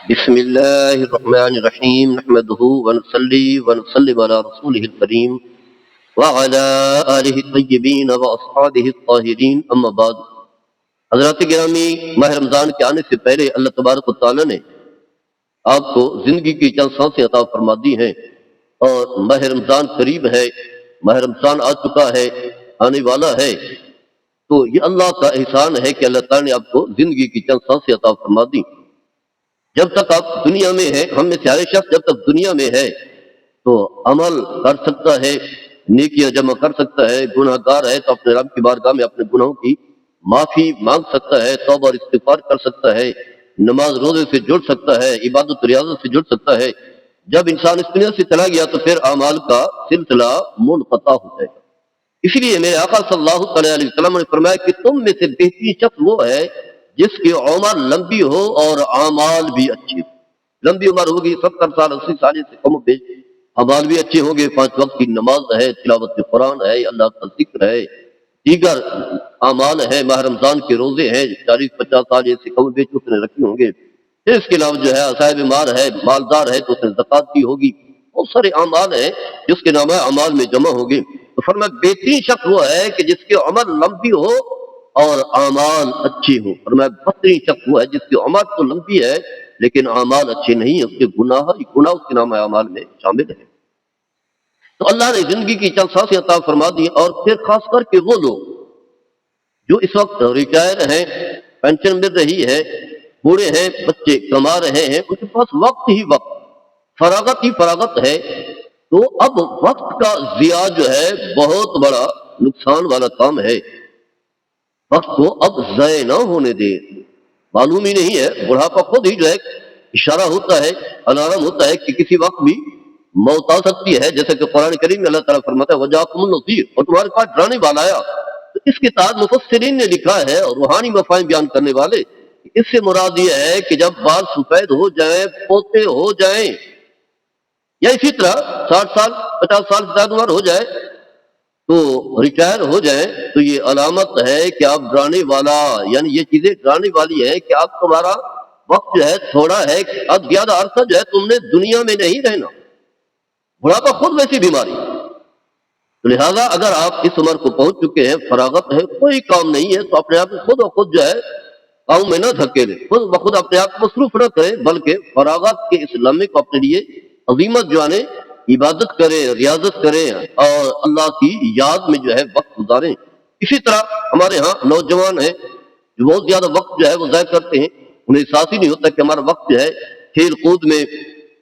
بسم الله الرحمن الرحيم نحمده ونصلي ونسلم على رسوله الكريم وعلى آله الطيبين وأصحابه الطاهرين أما بعد. حضرات گرامی، ماہ رمضان کے آنے سے پہلے اللہ تبارک و تعالی نے آپ کو زندگی کی چند سانسیں عطا فرما دی ہیں، اور ماہ رمضان قریب ہے، ماہ رمضان آ چکا ہے، آنے والا ہے. تو یہ اللہ کا احسان ہے کہ اللہ تعالی نے آپ کو زندگی کی چند سانسیں عطا فرما دی. جب تک آپ دنیا میں ہیں، ہم میں سے ہر شخص جب تک دنیا میں ہے تو عمل کر سکتا ہے، نیکیاں جمع کر سکتا ہے. گناہ گار ہے تو اپنے رب کی بارگاہ میں اپنے گناہوں کی معافی مانگ سکتا ہے، توبہ اور استغفار کر سکتا ہے، نماز روزے سے جڑ سکتا ہے، عبادت و ریاضت سے جڑ سکتا ہے. جب انسان اس دنیا سے چلا گیا تو پھر اعمال کا سلسلہ منقطع ہو جائے گا. اسی لیے میرے آقا صلی اللہ علیہ وسلم نے فرمایا کہ تم میں سے بہترین شخص وہ ہے جس کی عمر لمبی ہو اور اعمال بھی اچھے ہو. لمبی عمر ہوگی، 70 سال 80 سال سے کم بیش، اعمال بھی اچھے ہوں گے، 5 وقت کی نماز ہے، تلاوت قرآن ہے، اللہ کا ذکر ہے، دیگر اعمال ہے، ماہ رمضان کے روزے ہیں، 40 50 سال سے کم بیش اس نے رکھے ہوں گے. پھر اس کے علاوہ جو ہے صاحب مال ہے، مالدار ہے تو اس نے زکوٰۃ کی ہوگی. بہت سارے اعمال ہیں جس کے نام اعمال میں جمع ہوں گے. تو فرمایا بہترین شخص وہ ہے کہ جس کی عمر لمبی ہو اور اعمال اچھی ہو. فرمایا بدترین شخص وہ ہے جس کی عمر تو لمبی ہے لیکن اعمال اچھے نہیں ہیں، اس کے گناہ اس کے نام اعمال میں شامل ہے. تو اللہ نے زندگی کی چند سانسیں عطا فرما دی. اور پھر خاص کر کے وہ لوگ جو اس وقت ریٹائر ہیں، پینشن مل رہی ہے، بوڑھے ہیں، بچے کما رہے ہیں، ان کے پاس وقت ہی وقت، فراغت ہی فراغت ہے. تو اب وقت کا ضیاع جو ہے بہت بڑا نقصان والا کام ہے. وقت کو اب ضائع نہ ہونے دے. معلوم ہی نہیں ہے، بڑھاپا خود ہی جو ہے اشارہ ہوتا ہے، الارم ہوتا ہے کہ کسی وقت بھی موت آ سکتی ہے. جیسے کہ قرآن کریم میں اللہ تعالیٰ فرماتا ہے وجاکم النذیر، اور تمہارے پاس ڈرانے والا آیا. تو اس کے تحت مفسرین نے لکھا ہے اور روحانی مفاہیم بیان کرنے والے، اس سے مراد یہ ہے کہ جب بال سفید ہو جائیں، پوتے ہو جائیں، یا اسی طرح 60 سال 50 سال سے زیادہ عمر ہو جائے تو ریٹائر ہو جائیں، تو یہ علامت ہے کہ آپ ڈرانے والا، یعنی یہ چیزیں ڈرانے والی ہے کہ آپ تمہارا وقت جو ہے تھوڑا ہے، اب زیادہ عرصہ جو ہے تم نے دنیا میں نہیں رہنا. بڑھاپا خود ویسی بیماری. تو لہذا اگر آپ اس عمر کو پہنچ چکے ہیں، فراغت ہے، کوئی کام نہیں ہے، تو اپنے آپ کو خود و خود جو ہے کام میں نہ دھکیلیں، خود بخود اپنے آپ کو مصروف نہ کریں، بلکہ فراغت کے اس لمحے کو اپنے لیے عظیمت جانے، عبادت کریں، ریاضت کریں اور اللہ کی یاد میں جو ہے وقت گزاریں. اسی طرح ہمارے ہاں نوجوان ہیں جو بہت زیادہ وقت جو ہے وہ ضائع کرتے ہیں، انہیں احساس ہی نہیں ہوتا کہ ہمارا وقت جو ہے کھیل کود میں،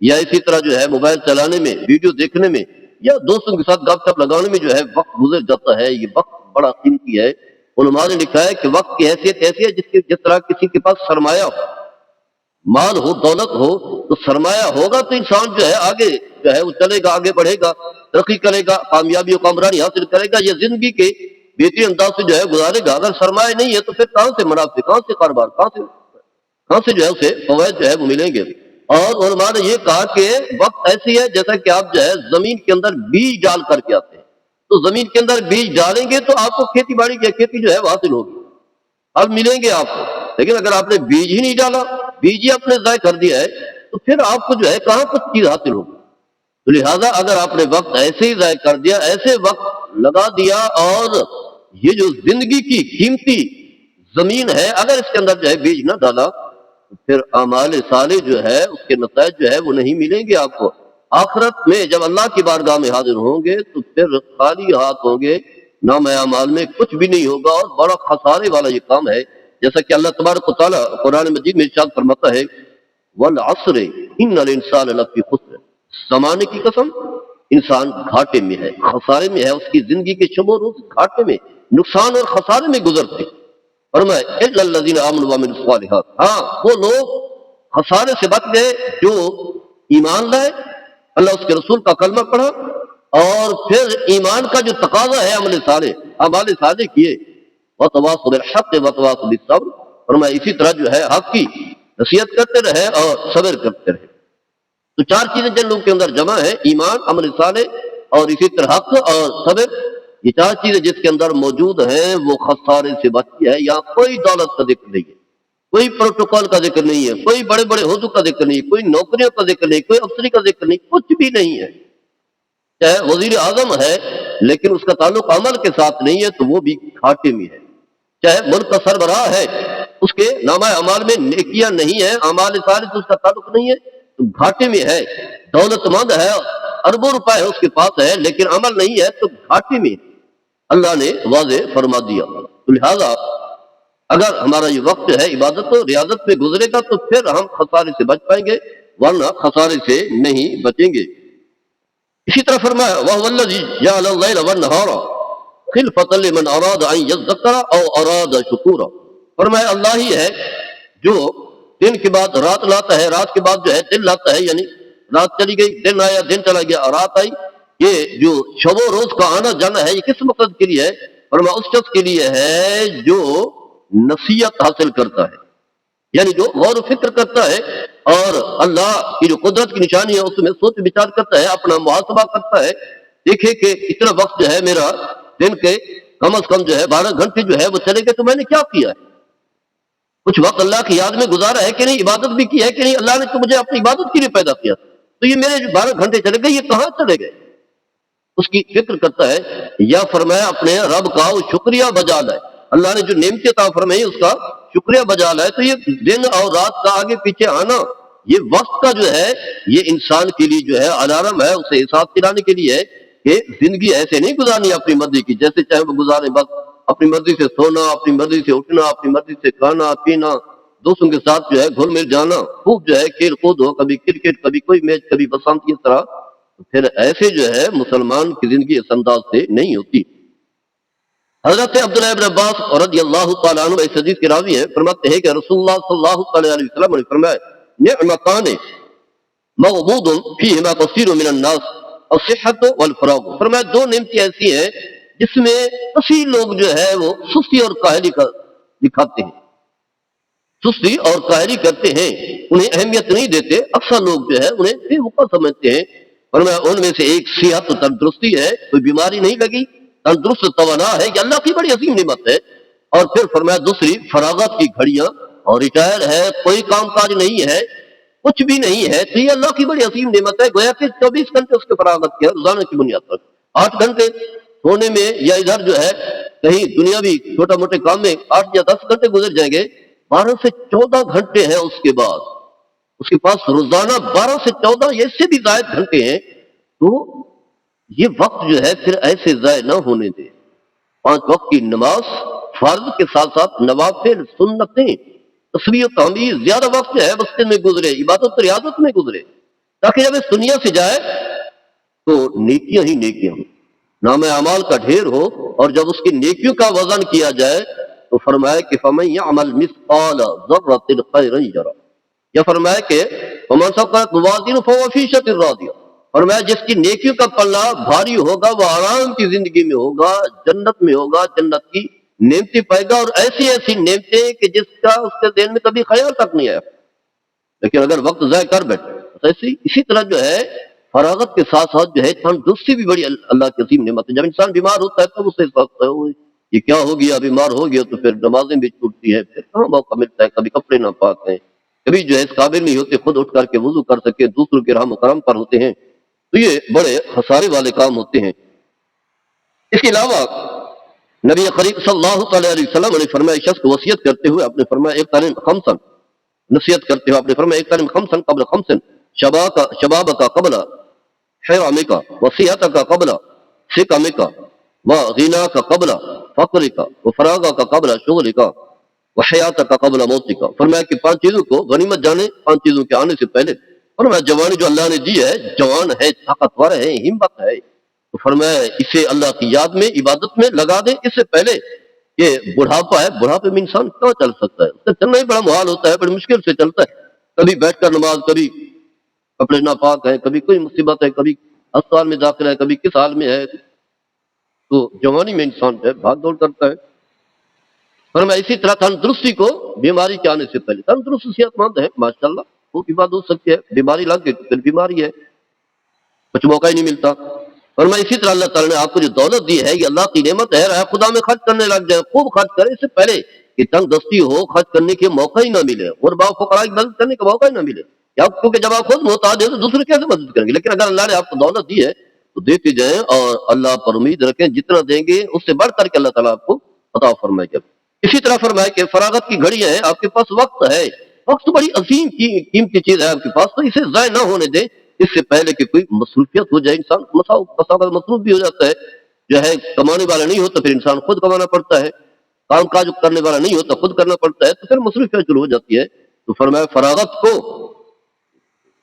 یا اسی طرح جو ہے موبائل چلانے میں، ویڈیو دیکھنے میں، یا دوستوں کے ساتھ گپ شپ لگانے میں جو ہے وقت گزر جاتا ہے. یہ وقت بڑا قیمتی ہے. علماء نے لکھا ہے کہ وقت کی حیثیت ایسی ہے جس طرح کسی کے پاس سرمایہ ہو، مال ہو، دولت ہو، تو سرمایہ ہوگا تو انسان جو ہے آگے جو ہے وہ چلے گا، آگے بڑھے گا، ترقی کرے گا، کامیابی و کامرانی حاصل کرے گا، یہ زندگی کے بہترین انداز سے جو ہے گزارے گا. اگر سرمایہ نہیں ہے تو پھر کہاں سے منافع، کہاں سے کاروبار، کہاں سے جو ہے اسے فوائد جو ہے وہ ملیں گے. اور علماء نے یہ کہا کہ وقت ایسی ہے جیسا کہ آپ جو ہے زمین کے اندر بیج ڈال کر کے آتے ہیں. تو زمین کے اندر بیج ڈالیں گے تو آپ کو کھیتی باڑی کی کھیتی جو ہے وہ حاصل ہوگی، اب ملیں گے آپ کو. لیکن اگر آپ نے بیج ہی نہیں ڈالا، بیج ہی آپ نے ضائع کر دیا ہے، تو پھر آپ کو جو ہے کہاں کچھ چیز حاصل ہوگی. تو لہٰذا اگر آپ نے وقت ایسے ہی ضائع کر دیا، ایسے وقت لگا دیا، اور یہ جو زندگی کی قیمتی زمین ہے اگر اس کے اندر جو ہے بیج نہ ڈالا تو پھر اعمال صالح جو ہے اس کے نتائج جو ہے وہ نہیں ملیں گے آپ کو. آخرت میں جب اللہ کی بارگاہ میں حاضر ہوں گے تو پھر خالی ہاتھ ہوں گے، نام اعمال میں کچھ بھی نہیں ہوگا، اور بڑا خسارے والا یہ کام ہے. جیسا کہ اللہ تبارک و تعالیٰ قرآن مجید میں ارشاد فرماتا ہے والعصر ان الانسان لفی خسر، زمانے کی قسم انسان گھاٹے میں ہے، خسارے میں ہے، اس کی زندگی کے شب و روز گھاٹے میں، نقصان اور خسارے میں گزرتے. فرمایا الا الذین آمنوا وعملوا الصالحات، ہاں وہ لوگ خسارے سے بچ گئے جو ایمان لائے، اللہ اس کے رسول کا کلمہ پڑھا، اور پھر ایمان کا جو تقاضا ہے عمل صالح، اعمال صالح کیے، وتواصوا بالحق وتواصوا بالصبر. فرمایا اسی طرح جو ہے حق کی نصیحت کرتے رہے اور صبر کرتے رہے. تو 4 چیزیں جن لوگوں کے اندر جمع ہے، ایمان، عمل صالح اور اسی طرح حق اور صبر، یہ 4 چیزیں جس کے اندر موجود ہیں وہ خسارے سے بچتی ہے. یہاں کوئی دولت کا ذکر نہیں ہے، کوئی پروٹوکول کا ذکر نہیں ہے، کوئی بڑے بڑے عہدوں کا ذکر نہیں، کوئی نوکریوں کا ذکر نہیں، کوئی افسری کا ذکر نہیں، کچھ بھی نہیں ہے۔ چاہے وزیر اعظم ہے لیکن اس کا تعلق عمل کے ساتھ نہیں ہے تو وہ بھی گھاٹے میں ہے۔ چاہے ملک کا سربراہ ہے، اس کے نامہ اعمال میں نیکیاں نہیں ہے، اعمال صالح سے اس کا تعلق نہیں ہے تو گھاٹے میں ہے۔ دولت مند ہے، اربوں روپے ہے اس کے پاس ہے لیکن عمل نہیں ہے تو گھاٹے میں ہے۔ اللہ نے واضح فرما دیا۔ تو لہذا اگر ہمارا یہ وقت ہے عبادت و ریاضت میں گزرے گا تو پھر ہم خسارے سے بچ پائیں گے، ورنہ خسارے سے نہیں بچیں گے۔ اسی طرح فرمایا وَهُوَ الَّذِي جَعَلَ اللَّيْلَ وَالنَّهَارَ خِلْفَةً لِمَنْ أَرَادَ أَن يَذَّكَّرَ أَوْ أَرَادَ شُكُورًا۔ فرمایا اللہ ہی ہے جو دن کے بعد رات لاتا ہے، رات کے بعد جو ہے دن لاتا ہے، یعنی رات چلی گئی دن آیا، دن چلا گیا رات آئی۔ یہ جو شب و روز کا آنا جانا ہے یہ کس مقصد کے لیے ہے؟ فرمایا اس شخص کے لیے ہے جو نصیحت حاصل کرتا ہے، یعنی جو غور و فکر کرتا ہے اور اللہ کی جو قدرت کی نشانی ہے اس میں سوچ بچار کرتا ہے، اپنا محاسبہ کرتا ہے، دیکھے کہ اتنا وقت جو ہے میرا دن کے کم از کم جو ہے 12 گھنٹے جو ہے وہ چلے گئے تو میں نے کیا کیا ہے؟ کچھ وقت اللہ کی یاد میں گزارا ہے کہ نہیں، عبادت بھی کی ہے کہ نہیں؟ اللہ نے تو مجھے اپنی عبادت کے لیے پیدا کیا تو یہ میرے جو 12 گھنٹے چلے گئے یہ کہاں چلے گئے؟ اس کی فکر کرتا ہے۔ یا فرمایا اپنے رب کا شکریہ بجا لائے، اللہ نے جو نعمت عطا فرمائی اس کا شکریہ بجا لائے۔ تو یہ دن اور رات کا آگے پیچھے آنا یہ وقت کا جو ہے یہ انسان کے لیے جو ہے الارم ہے، اسے احساس دلانے کے لیے ہے کہ زندگی ایسے نہیں گزارنی اپنی مرضی کی، جیسے چاہے وہ گزارے، بس اپنی مرضی سے سونا، اپنی مرضی سے اٹھنا، اپنی مرضی سے کھانا پینا، دوستوں کے ساتھ جو ہے گھل مل جانا، خوب جو ہے کھیل کود ہو، کبھی کرکٹ، کبھی کوئی میچ، کبھی بسنت، اس طرح پھر ایسے جو ہے مسلمان کی زندگی اس انداز سے نہیں ہوتی۔ حضرت عبداللہ ابن عباس رضی اللہ تعالیٰ عنہ اس حدیث کے راوی ہیں، فرماتے ہیں کہ رسول اللہ صلی اللہ علیہ وسلم نے فرمایا نعمتان مغبوط فیہما کثیر من الناس الصحت والفراغ۔ فرمایا دو نعمتیں ایسی ہیں جس میں کثیر لوگ جو ہے وہ سستی اور کاہلی دکھاتے ہیں، سستی اور کاہلی کرتے ہیں، انہیں اہمیت نہیں دیتے، اکثر لوگ جو ہے انہیں بے وقوع سمجھتے ہیں۔ فرمایا ان میں سے ایک صحت و تندرستی ہے، کوئی بیماری نہیں لگی، تندرست توانا ہے، یہ اللہ کی بڑی عظیم نعمت ہے۔ اور پھر فرمایا دوسری فراغت کی گھڑیاں، اور ریٹائر ہے، کوئی کام کاج نہیں ہے، کچھ بھی نہیں ہے، تو یہ اللہ کی بڑی عظیم نعمت ہے۔ گویا کہ 24 گھنٹے اس کے فراغت کے روزانہ کی بنیاد پر 8 گھنٹے سونے میں یا ادھر جو ہے کہیں دنیاوی چھوٹا موٹے کام میں 8 یا 10 گھنٹے گزر جائیں گے، 12 سے 14 گھنٹے ہیں اس کے بعد اس کے پاس روزانہ 12 سے 14 یا اس سے بھی زائد گھنٹے ہیں۔ تو یہ وقت جو ہے پھر ایسے ضائع نہ ہونے دے۔ 5 وقت کی نماز فرض کے ساتھ ساتھ نوافل، سنتیں، تسبیح و تحمید، زیادہ وقت جو ہے مسجد میں گزرے، عبادت و ریاضت میں گزرے، تاکہ جب اس دنیا سے جائے تو نیکیاں ہی نیکیاں ہوں، نام اعمال کا ڈھیر ہو، اور جب اس کی نیکیوں کا وزن کیا جائے تو فرمایا کہ فَمَن يَعْمَلْ مِثْقَالَ ذَرَّةٍ خَيْرًا يَرَهُ، یا فرمایا کہ وَمَن ثَقُلَتْ مَوَازِينُهُ فَهُوَ فِي عِيشَةٍ رَاضِيَةٍ، فرمایا جس کی نیکیوں کا پلہ بھاری ہوگا وہ آرام کی زندگی میں ہوگا، جنت میں ہوگا، جنت کی نعمتیں پائے گا، اور ایسی ایسی نعمتیں کہ جس کا اس کے ذہن میں کبھی خیال تک نہیں آیا۔ لیکن اگر وقت ضائع کر بیٹھے تو اسی طرح جو ہے فراغت کے ساتھ ساتھ جو ہے تندرستی بھی بڑی اللہ کی عظیم نعمت ہے۔ جب انسان بیمار ہوتا ہے تو اسے وقت یہ کیا ہو گیا، بیمار ہو گیا تو پھر نمازیں بھی چھوٹتی ہے، پھر کہاں موقع ملتا ہے، کبھی کپڑے نہ پاک ہیں، کبھی جو ہے اس قابل نہیں ہوتے خود اٹھ کر کے وضو کر سکے، دوسروں کے رحم و کرم پر ہوتے ہیں، تو یہ بڑے خسارے والے کام ہوتے ہیں۔ اس کے علاوہ نبی کریم صلی اللہ علیہ وسلم نے فرمایا شخص کو وصیت کرتے ہوئے آپ نے فرمایا ایک تعلیم خمسن، نصیحت کرتے ہوئے آپ نے فرمایا ایک تعلیم خمسن قبل خمسن، شباب کا قبل حرام کا، وصیت کا قبل سکم کا، وغنا کا قبل فقر کا، وفراغ کا قبل شغل کا، وحیات کا قبل موت کا۔ فرمایا کہ 5 چیزوں کو غنیمت جانے، 5 چیزوں کے آنے سے پہلے۔ فرمایا جوانی جو اللہ نے دی ہے، جوان ہے، طاقتور ہے، ہمت ہے، تو فرمایا اسے اللہ کی یاد میں، عبادت میں لگا دے اس سے پہلے کہ بڑھاپا ہے، بڑھاپے میں انسان کہاں چل سکتا ہے، اس سے چلنا ہی بڑا محال ہوتا ہے، بڑی مشکل سے چلتا ہے، کبھی بیٹھ کر نماز، کبھی کپڑے ناپاک ہے، کبھی کوئی مصیبت ہے، کبھی اسپتال میں داخل ہے، کبھی کس حال میں ہے، تو جوانی میں انسان جو ہے بھاگ دوڑ کرتا ہے۔ فرمایا اسی طرح تندرستی کو بیماری کے آنے سے پہلے، تندرست صحت مند ہے ماشاءاللہ، وہ بھی بات ہو سکتی ہے، بیماری لگ گئی تو پھر بیماری ہے، کچھ موقع ہی نہیں ملتا۔ فرمایا اسی طرح اللہ تعالیٰ نے آپ کو جو دولت دی ہے یہ اللہ کی نعمت ہے، رہا خدا میں خرچ کرنے لگ جائے، خوب خرچ کرے اس سے پہلے کہ تنگ دستی ہو، خرچ کرنے کے موقع ہی نہ ملے، اور باپ فقراء کی مدد کرنے کا موقع ہی نہ ملے، یا کیونکہ جب آپ خود محتاج ہیں تو دوسرے کیسے مدد کریں گے؟ لیکن اگر اللہ نے آپ کو دولت دی ہے تو دیتے جائیں اور اللہ پر امید رکھیں، جتنا دیں گے اس سے بڑھ کر کے اللہ تعالیٰ آپ کو عطا فرمائے گا۔ اسی طرح فرمائے کہ فراغت کی گھڑیاں ہیں، آپ کے پاس وقت ہے، وقت بڑی عظیم قیمتی چیز ہے آپ کے پاس، تو اسے ضائع نہ ہونے دیں اس سے پہلے کہ کوئی مصروفیت ہو جائے۔ انسان مصروف بھی ہو جاتا ہے، جو ہے کمانے والا نہیں ہوتا، پھر انسان خود کمانا پڑتا ہے، کام کاج کرنے والا نہیں ہوتا، خود کرنا پڑتا ہے، تو پھر مصروفیت شروع ہو جاتی ہے۔ تو فرمایا فراغت کو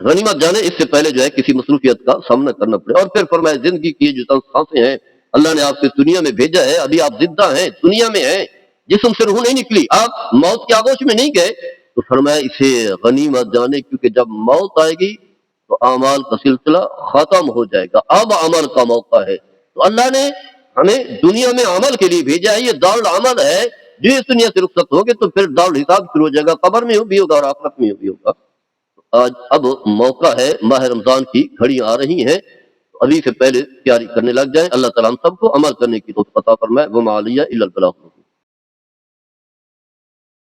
غنیمت جانے اس سے پہلے جو ہے کسی مصروفیت کا سامنا کرنا پڑے۔ اور پھر فرمایا زندگی کی جو سانسیں ہیں اللہ نے آپ کو دنیا میں بھیجا ہے، ابھی آپ زندہ ہیں، دنیا میں ہیں، جسم سے روح نہیں نکلی، آپ موت کے آغوش میں نہیں گئے، تو فرمایا اسے غنیمت جانے، کیونکہ جب موت آئے گی تو اعمال کا سلسلہ ختم ہو جائے گا، اب عمل کا موقع ہے۔ تو اللہ نے ہمیں دنیا میں عمل کے لیے بھیجا ہے، یہ دارالعمل ہے، جو اس دنیا سے رخصت ہوگے تو پھر دارالحساب شروع ہو جائے گا، قبر میں بھی ہوگا اور آخرت میں بھی ہوگا۔ آج اب موقع ہے، ماہ رمضان کی گھڑیاں آ رہی ہیں، ابھی سے پہلے تیاری کرنے لگ جائیں۔ اللہ تعالیٰ ہم سب کو عمل کرنے کی توفیق عطا فرمائے۔ وما علیہ الا البلاغ۔